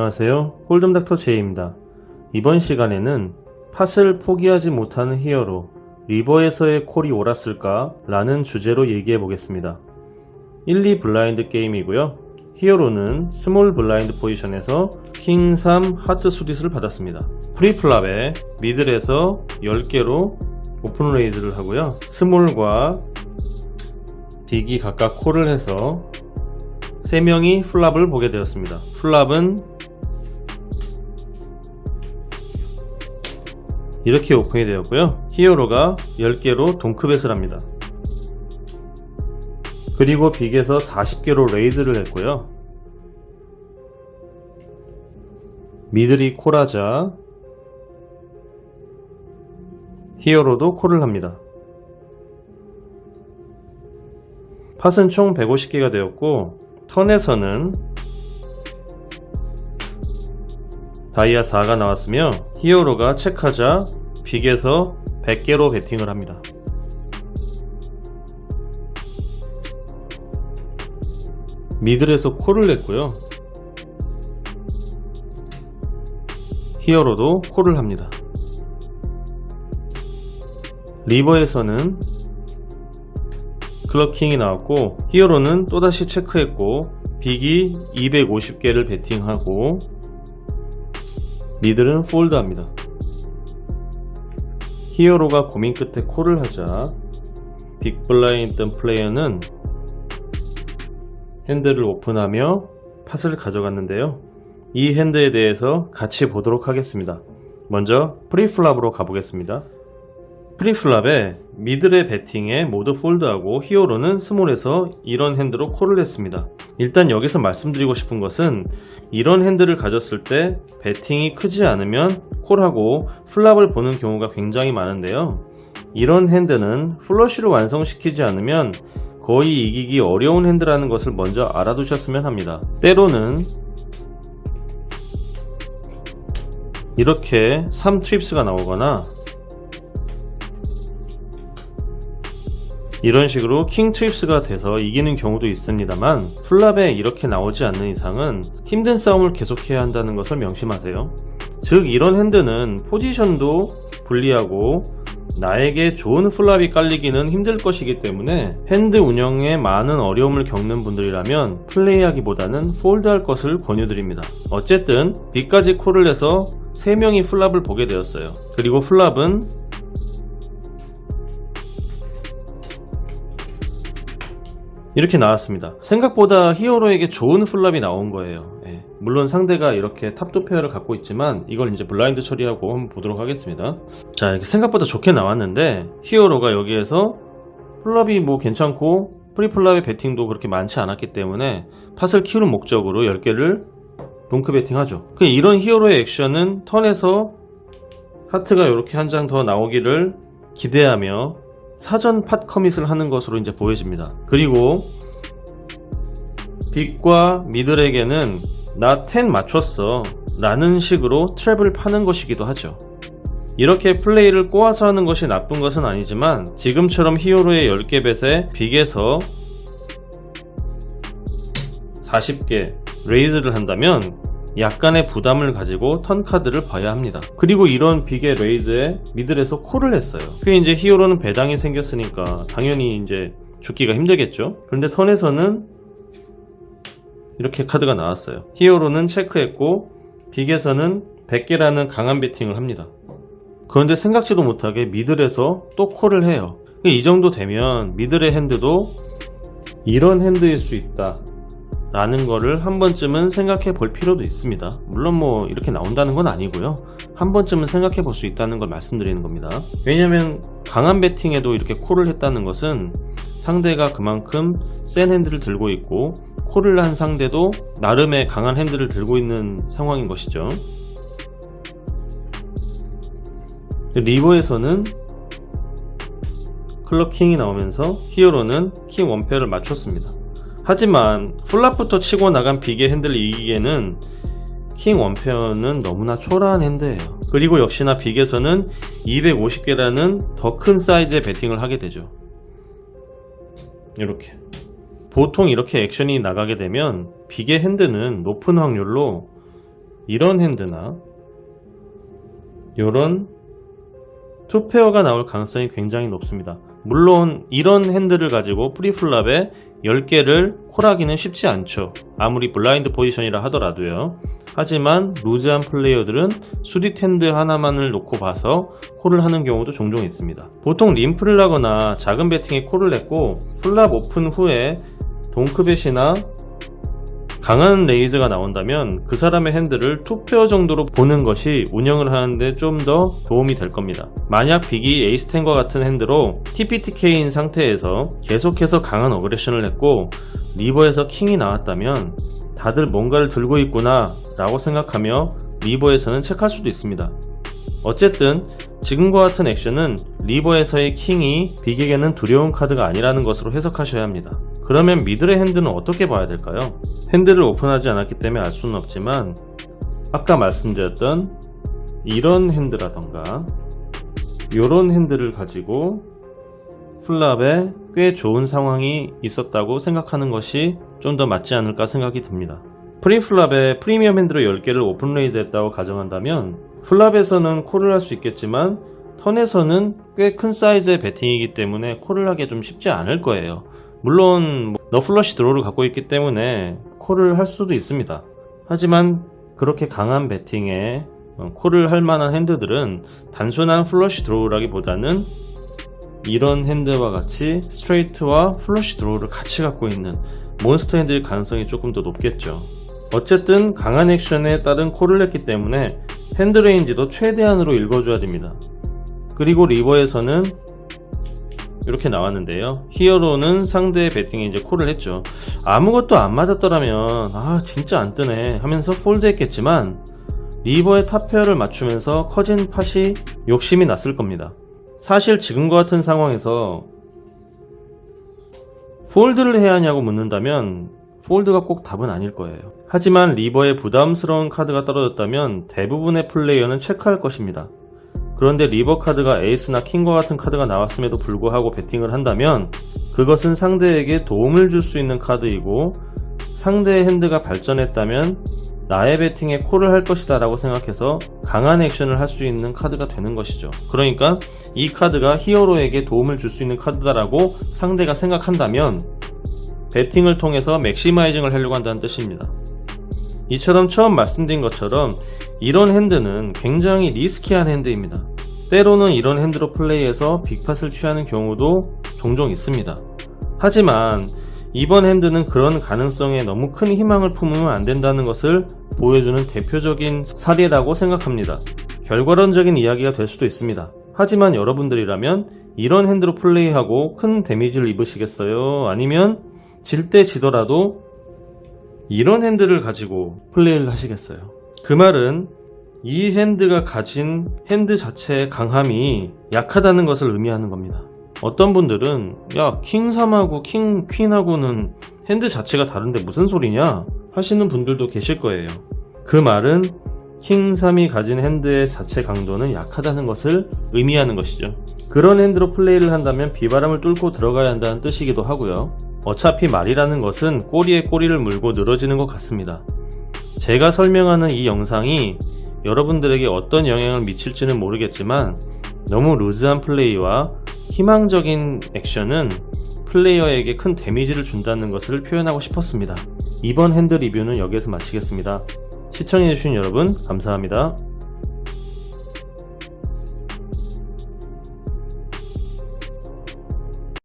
안녕하세요. 홀덤닥터 제이입니다. 이번 시간에는 팟을 포기하지 못하는 히어로 리버에서의 콜이 옳았을까? 라는 주제로 얘기해 보겠습니다. 1, 2 블라인드 게임이고요. 히어로는 스몰 블라인드 포지션에서 킹 3 하트 수릿을 받았습니다. 프리플랍에 미들에서 10개로 오픈 레이즈를 하고요. 스몰과 빅이 각각 콜을 해서 3명이 플랍을 보게 되었습니다. 플랍은 이렇게 오픈이 되었고요. 히어로가 10개로 동크벳을 합니다. 그리고 빅에서 40개로 레이즈를 했고요. 미들이 콜하자 히어로도 콜을 합니다. 팟은 총 150개가 되었고 턴에서는 다이아 4가 나왔으며 히어로가 체크하자 빅에서 100개로 베팅을 합니다. 미들에서 콜을 냈고요. 히어로도 콜을 합니다. 리버에서는 클럽킹이 나왔고 히어로는 또다시 체크했고 빅이 250개를 베팅하고 미들은 폴드합니다. 히어로가 고민 끝에 콜을 하자 빅 블라인드 있던 플레이어는 핸드를 오픈하며 팟을 가져갔는데요. 이 핸드에 대해서 같이 보도록 하겠습니다. 먼저 프리플랍으로 가보겠습니다. 프리플랍에 미들의 배팅에 모두 폴드하고 히어로는 스몰에서 이런 핸드로 콜을 했습니다. 일단 여기서 말씀드리고 싶은 것은 이런 핸드를 가졌을 때 배팅이 크지 않으면 콜하고 플랍을 보는 경우가 굉장히 많은데요. 이런 핸드는 플러시를 완성시키지 않으면 거의 이기기 어려운 핸드라는 것을 먼저 알아두셨으면 합니다. 때로는 이렇게 3트립스가 나오거나 이런 식으로 킹 트립스가 돼서 이기는 경우도 있습니다만 플랍에 이렇게 나오지 않는 이상은 힘든 싸움을 계속해야 한다는 것을 명심하세요. 즉 이런 핸드는 포지션도 불리하고 나에게 좋은 플랍이 깔리기는 힘들 것이기 때문에 핸드 운영에 많은 어려움을 겪는 분들이라면 플레이하기보다는 폴드할 것을 권유드립니다. 어쨌든 B까지 콜을 해서 3명이 플랍을 보게 되었어요. 그리고 플랍은 이렇게 나왔습니다. 생각보다 히어로에게 좋은 플랍이 나온 거예요. 물론 상대가 이렇게 탑2 페어를 갖고 있지만 이걸 이제 블라인드 처리하고 한번 보도록 하겠습니다. 자, 이렇게 생각보다 좋게 나왔는데 히어로가 여기에서 플랍이 뭐 괜찮고 프리플랍의 배팅도 그렇게 많지 않았기 때문에 팟을 키우는 목적으로 10개를 동크 배팅하죠. 이런 히어로의 액션은 턴에서 하트가 이렇게 한 장 더 나오기를 기대하며 사전 팟 커밋을 하는 것으로 이제 보여집니다. 그리고 빅과 미들에게는 나 10 맞췄어 라는 식으로 트랩을 파는 것이기도 하죠. 이렇게 플레이를 꼬아서 하는 것이 나쁜 것은 아니지만 지금처럼 히어로의 10개 벳에 빅에서 40개 레이즈를 한다면 약간의 부담을 가지고 턴 카드를 봐야 합니다. 그리고 이런 빅의 레이즈에 미들에서 콜을 했어요. 그게 이제 히어로는 배당이 생겼으니까 당연히 이제 죽기가 힘들겠죠. 그런데 턴에서는 이렇게 카드가 나왔어요. 히어로는 체크했고 빅에서는 100개라는 강한 배팅을 합니다. 그런데 생각지도 못하게 미들에서 또 콜을 해요. 이 정도 되면 미들의 핸드도 이런 핸드일 수 있다 라는 거를 한 번쯤은 생각해 볼 필요도 있습니다. 물론 뭐 이렇게 나온다는 건 아니고요. 한 번쯤은 생각해 볼 수 있다는 걸 말씀드리는 겁니다. 왜냐면 강한 배팅에도 이렇게 콜을 했다는 것은 상대가 그만큼 센 핸드를 들고 있고 콜을 한 상대도 나름의 강한 핸드를 들고 있는 상황인 것이죠. 리버에서는 클럽 킹이 나오면서 히어로는 킹 원페어를 맞췄습니다. 하지만 플랍부터 치고 나간 빅의 핸드를 이기기에는 킹 원페어는 너무나 초라한 핸드예요. 그리고 역시나 빅에서는 250개라는 더 큰 사이즈의 배팅을 하게 되죠. 이렇게 보통 이렇게 액션이 나가게 되면 빅의 핸드는 높은 확률로 이런 핸드나 요런 투페어가 나올 가능성이 굉장히 높습니다. 물론 이런 핸들을 가지고 프리플랍에 10개를 콜하기는 쉽지 않죠. 아무리 블라인드 포지션이라 하더라도요. 하지만 루즈한 플레이어들은 수릿 핸드 하나만을 놓고 봐서 콜을 하는 경우도 종종 있습니다. 보통 림프를 하거나 작은 배팅에 콜을 냈고 플랍 오픈 후에 동크벳이나 강한 레이즈가 나온다면 그 사람의 핸들을 투페어 정도로 보는 것이 운영을 하는데 좀 더 도움이 될 겁니다. 만약 빅이 에이스10과 같은 핸드로 TPTK인 상태에서 계속해서 강한 어그레션을 했고 리버에서 킹이 나왔다면 다들 뭔가를 들고 있구나 라고 생각하며 리버에서는 체크할 수도 있습니다. 어쨌든 지금과 같은 액션은 리버에서의 킹이 빅에게는 두려운 카드가 아니라는 것으로 해석하셔야 합니다. 그러면 미들의 핸드는 어떻게 봐야 될까요? 핸드를 오픈하지 않았기 때문에 알 수는 없지만 아까 말씀드렸던 이런 핸드라던가 이런 핸드를 가지고 플랍에 꽤 좋은 상황이 있었다고 생각하는 것이 좀 더 맞지 않을까 생각이 듭니다. 프리플랍에 프리미엄 핸드로 10개를 오픈 레이즈 했다고 가정한다면 플랍에서는 콜을 할 수 있겠지만 턴에서는 꽤 큰 사이즈의 배팅이기 때문에 콜을 하기 좀 쉽지 않을 거예요. 물론 너플러시 드로우를 갖고 있기 때문에 콜을 할 수도 있습니다. 하지만 그렇게 강한 배팅에 콜을 할 만한 핸드들은 단순한 플러시 드로우라기보다는 이런 핸드와 같이 스트레이트와 플러시 드로우를 같이 갖고 있는 몬스터 핸드일 가능성이 조금 더 높겠죠. 어쨌든 강한 액션에 따른 콜을 했기 때문에 핸드 레인지도 최대한으로 읽어줘야 됩니다. 그리고 리버에서는 이렇게 나왔는데요. 히어로는 상대의 배팅에 이제 콜을 했죠. 아무것도 안 맞았더라면 진짜 안 뜨네 하면서 폴드 했겠지만 리버의 탑페어를 맞추면서 커진 팟이 욕심이 났을 겁니다. 사실 지금과 같은 상황에서 폴드를 해야 하냐고 묻는다면 폴드가 꼭 답은 아닐 거예요. 하지만 리버에 부담스러운 카드가 떨어졌다면 대부분의 플레이어는 체크할 것입니다. 그런데 리버 카드가 에이스나 킹과 같은 카드가 나왔음에도 불구하고 배팅을 한다면 그것은 상대에게 도움을 줄 수 있는 카드이고 상대의 핸드가 발전했다면 나의 배팅에 콜을 할 것이다 라고 생각해서 강한 액션을 할 수 있는 카드가 되는 것이죠. 그러니까 이 카드가 히어로에게 도움을 줄 수 있는 카드다라고 상대가 생각한다면 배팅을 통해서 맥시마이징을 하려고 한다는 뜻입니다. 이처럼 처음 말씀드린 것처럼 이런 핸드는 굉장히 리스키한 핸드입니다. 때로는 이런 핸드로 플레이해서 빅팟을 취하는 경우도 종종 있습니다. 하지만 이번 핸드는 그런 가능성에 너무 큰 희망을 품으면 안 된다는 것을 보여주는 대표적인 사례라고 생각합니다. 결과론적인 이야기가 될 수도 있습니다. 하지만 여러분들이라면 이런 핸드로 플레이하고 큰 데미지를 입으시겠어요? 아니면 질 때 지더라도 이런 핸드를 가지고 플레이를 하시겠어요? 그 말은 이 핸드가 가진 핸드 자체의 강함이 약하다는 것을 의미하는 겁니다. 어떤 분들은 야 킹3하고 킹 퀸하고는 핸드 자체가 다른데 무슨 소리냐 하시는 분들도 계실 거예요. 그 말은 킹3이 가진 핸드의 자체 강도는 약하다는 것을 의미하는 것이죠. 그런 핸드로 플레이를 한다면 비바람을 뚫고 들어가야 한다는 뜻이기도 하고요. 어차피 말이라는 것은 꼬리에 꼬리를 물고 늘어지는 것 같습니다. 제가 설명하는 이 영상이 여러분들에게 어떤 영향을 미칠지는 모르겠지만 너무 루즈한 플레이와 희망적인 액션은 플레이어에게 큰 데미지를 준다는 것을 표현하고 싶었습니다. 이번 핸드 리뷰는 여기에서 마치겠습니다. 시청해주신 여러분 감사합니다.